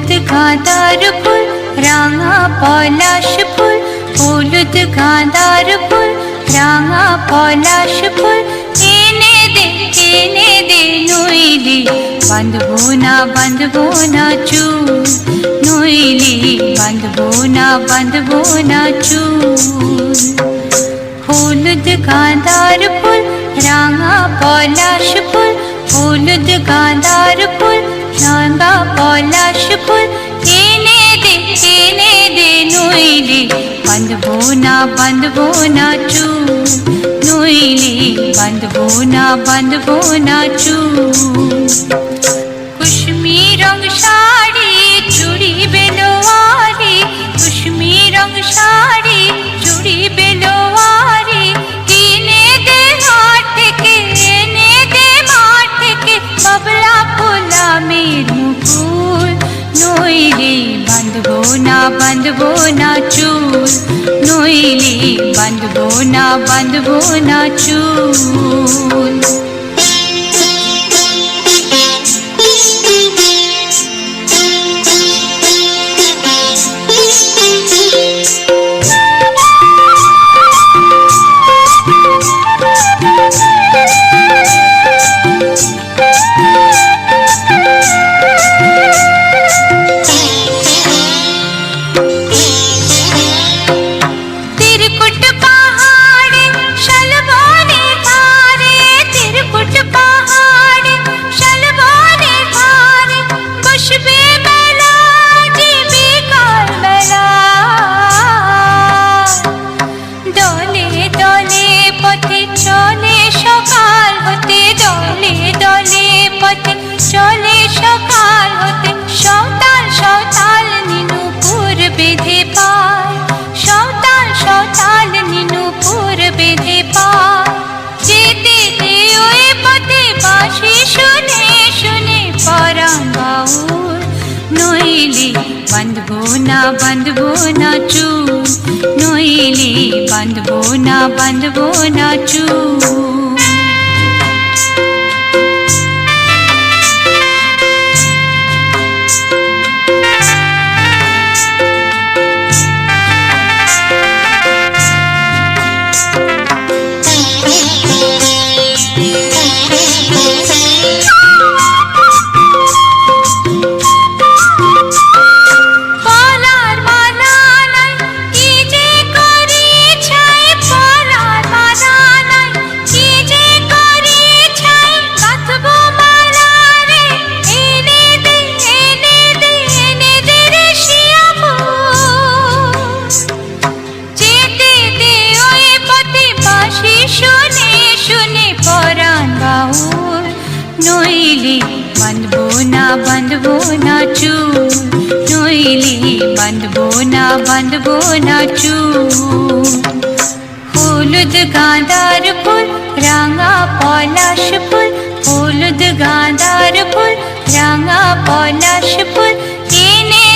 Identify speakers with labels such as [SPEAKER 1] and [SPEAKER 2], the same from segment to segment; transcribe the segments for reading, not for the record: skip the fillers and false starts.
[SPEAKER 1] হলুদ গাঁদার ফুল রাঙা পলাশ ফুল, হলুদ গাঁদার ফুল রাঙা পলাশ ফুল, এনে দে নইলে বাঁধবো না চুল, নইলে বাঁধবো না চুল। হলুদ গাঁদার ফুল রাঙা পলাশ ফুল, হলুদ গাঁদার ফুল রাঙা পলাশ ফুল, এনে দে নইলে বাঁধবো না চুল, নইলে বাঁধবো না চুল। কুসুমি রং শাড়ি চুড়ি বেলোয়ারি, কুসুমি রং শাড়ি চুড়ি বেলোয়ারি, কিনে দে হাট থেকে এনে দে মাঠ থেকে বাবলা ফুলামের মুকুল, নইলে বাঁধবো না চুল, নইলে বাঁধবো না চুল। চলে সকাল হতে সওতাল নিনুপুর বেঁধে পায়, সওতাল নিনুপুর বেঁধে পায়, যেতে দে ওই পথে বাঁশি শুনে পরাণ বাউল, নইলে বাঁধবো না চুল, নইলে বাঁধবো না চুল। নইলে বাঁধবো না চুল, নইলে বাঁধবো না চুল। হলুদ গাঁদার ফুল রাঙা পলাশ ফুল, হলুদ গাঁদার ফুল রাঙা পলাশ ফুল, এনে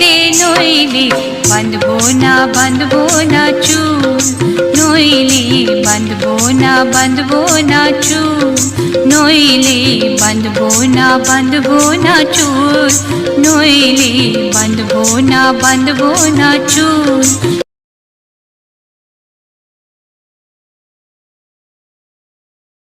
[SPEAKER 1] দে নইলে বাঁধবো না চুল, নইলে বাঁধবো না চুল, নইলে বাঁধবো না চুল, নইলে বাঁধবো না চুল।